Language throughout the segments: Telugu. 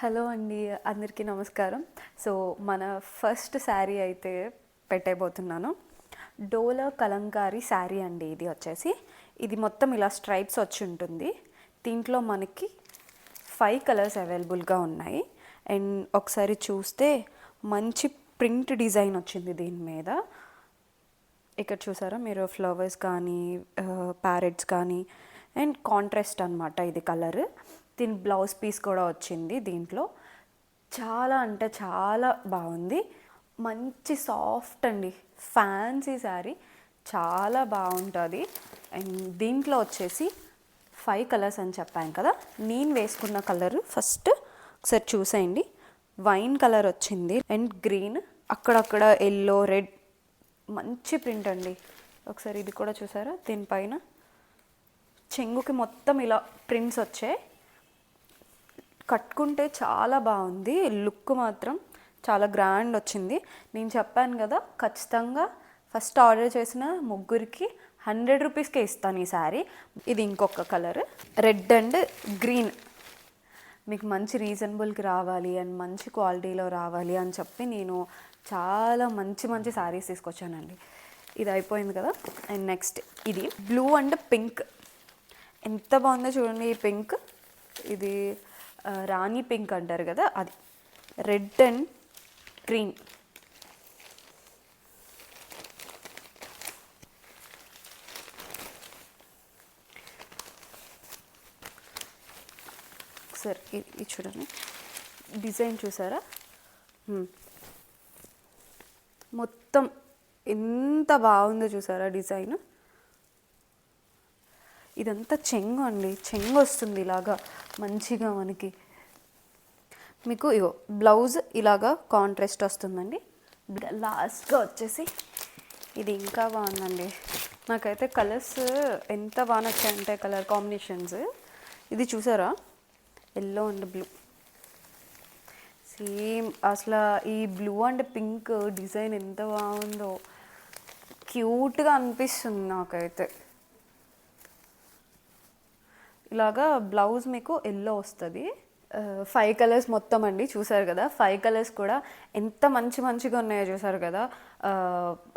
హలో అండి, అందరికీ నమస్కారం. సో మన ఫస్ట్ శారీ అయితే పెట్టేయబోతున్నాను. డోలా కలంకారీ శారీ అండి. ఇది మొత్తం ఇలా స్ట్రైప్స్ వచ్చి ఉంటుంది. దీంట్లో మనకి 5 కలర్స్ అవైలబుల్గా ఉన్నాయి. అండ్ ఒకసారి చూస్తే మంచి ప్రింట్ డిజైన్ వచ్చింది దీని మీద. ఇక్కడ చూసారా మీరు, ఫ్లవర్స్ కానీ ప్యారెట్స్ కానీ అండ్ కాంట్రాస్ట్ అనమాట ఇది కలర్. దీని బ్లౌజ్ పీస్ కూడా వచ్చింది దీంట్లో. చాలా అంటే చాలా బాగుంది. మంచి సాఫ్ట్ అండి, ఫ్యాన్సీ శారీ, చాలా బాగుంటుంది. అండ్ దీంట్లో వచ్చేసి 5 కలర్స్ అని చెప్పాను కదా. నేను వేసుకున్న కలర్ ఫస్ట్ ఒకసారి చూసేయండి. వైన్ కలర్ వచ్చింది అండ్ గ్రీన్, అక్కడక్కడ ఎల్లో, రెడ్, మంచి ప్రింట్ అండి. ఒకసారి ఇది కూడా చూసారా, దీనిపైన చెంగుకి మొత్తం ఇలా ప్రింట్స్ వచ్చాయి. కట్టుకుంటే చాలా బాగుంది, లుక్ మాత్రం చాలా గ్రాండ్ వచ్చింది. నేను చెప్పాను కదా, ఖచ్చితంగా ఫస్ట్ ఆర్డర్ చేసిన ముగ్గురికి 100 రూపీస్కే ఇస్తాను ఈ శారీ. ఇది ఇంకొక కలర్, రెడ్ అండ్ గ్రీన్. మీకు మంచి రీజనబుల్కి రావాలి అండ్ మంచి క్వాలిటీలో రావాలి అని చెప్పి నేను చాలా మంచి మంచి శారీస్ తీసుకొచ్చానండి. ఇది అయిపోయింది కదా. అండ్ నెక్స్ట్ ఇది బ్లూ అండ్ పింక్. ఎంత బాగుందో చూడండి ఈ పింక్. ఇది రాణి పింక్ అంటారు కదా, అది. Red and green. సరే ఇది చూడండి, డిజైన్ చూసారా, మొత్తం ఎంత బాగుందో చూసారా డిజైన్. ఇదంతా చెంగు అండి, చెంగు వస్తుంది ఇలాగా మంచిగా మనకి. మీకు ఇగో బ్లౌజ్ ఇలాగా కాంట్రాస్ట్ వస్తుందండి. లాస్ట్గా వచ్చేసి ఇది ఇంకా బాగుందండి. నాకైతే కలర్స్ ఎంత బాగా నచ్చాయంటే, కలర్ కాంబినేషన్స్. ఇది చూసారా, ఎల్లో అండ్ బ్లూ, సేమ్. అసలు ఈ బ్లూ అండ్ పింక్ డిజైన్ ఎంత బాగుందో, క్యూట్గా అనిపిస్తుంది నాకైతే. ఇలాగా బ్లౌజ్ మీకు ఎల్లో వస్తుంది. 5 కలర్స్ మొత్తం అండి, చూసారు కదా. 5 కలర్స్ కూడా ఎంత మంచిగా ఉన్నాయో చూసారు కదా.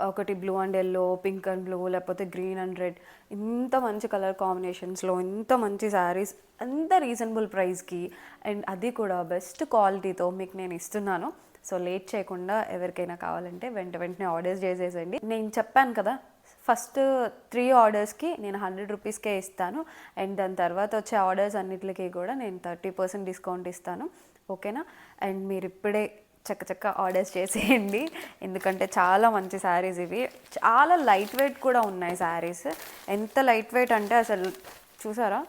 ఒకటి blue and yellow, pink and blue, లేకపోతే గ్రీన్ అండ్ రెడ్. ఇంత మంచి కలర్ కాంబినేషన్స్లో ఇంత మంచి శారీస్, అంత రీజనబుల్ ప్రైస్కి, అండ్ అది కూడా బెస్ట్ క్వాలిటీతో మీకు నేను ఇస్తున్నాను. సో లేట్ చేయకుండా ఎవరికైనా కావాలంటే వెంటనే ఆర్డర్స్ చేసేసండి. నేను చెప్పాను కదా, ఫస్ట్ 3 ఆర్డర్స్కి నేను 100 రూపీస్కే ఇస్తాను. అండ్ దాని తర్వాత వచ్చే ఆర్డర్స్ అన్నిటికీ కూడా నేను 30% డిస్కౌంట్ ఇస్తాను, ఓకేనా. అండ్ మీరు ఇప్పుడే చక్క ఆర్డర్స్ చేసేయండి, ఎందుకంటే చాలా మంచి శారీస్ ఇవి. చాలా లైట్ వెయిట్ కూడా ఉన్నాయి శారీస్. ఎంత లైట్ వెయిట్ అంటే అసలు చూసారా,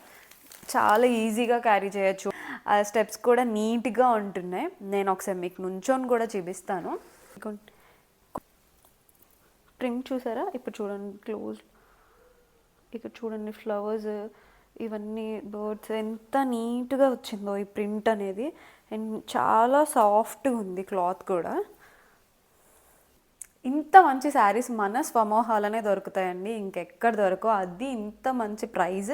చాలా ఈజీగా క్యారీ చేయొచ్చు. ఆ స్టెప్స్ కూడా నీట్గా ఉంటున్నాయి. నేను ఒకసారి మీకు నుంచొని కూడా చూపిస్తాను. ప్రింట్ చూసారా, ఇప్పుడు చూడండి క్లోజ్. ఇక్కడ చూడండి ఫ్లవర్స్, ఇవన్నీ బర్డ్స్, ఎంత నీట్గా వచ్చిందో ఈ ప్రింట్ అనేది. అండ్ చాలా సాఫ్ట్గా ఉంది క్లాత్ కూడా. ఇంత మంచి శారీస్ మన స్వమోహాలనే దొరుకుతాయండి, ఇంకెక్కడ దొరకవు. అది ఇంత మంచి ప్రైస్,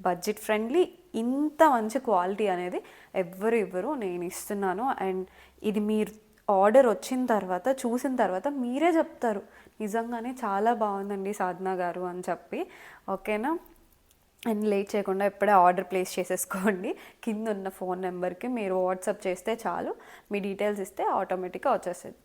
బడ్జెట్ ఫ్రెండ్లీ, ఇంత మంచి క్వాలిటీ అనేది ఎవ్వరు ఇవ్వరు, నేను ఇస్తున్నాను. అండ్ ఇది మీరు ఆర్డర్ వచ్చిన తర్వాత, చూసిన తర్వాత మీరే చెప్తారు, నిజంగానే చాలా బాగుందండి సాధన గారు అని చెప్పి, ఓకేనా. అండ్ లేట్ చేయకుండా ఇప్పుడే ఆర్డర్ ప్లేస్ చేసేసుకోండి. కింద ఉన్న ఫోన్ నెంబర్కి మీరు వాట్సాప్ చేస్తే చాలు, మీ డీటెయిల్స్ ఇస్తే ఆటోమేటిక్గా వచ్చేస్తుంది.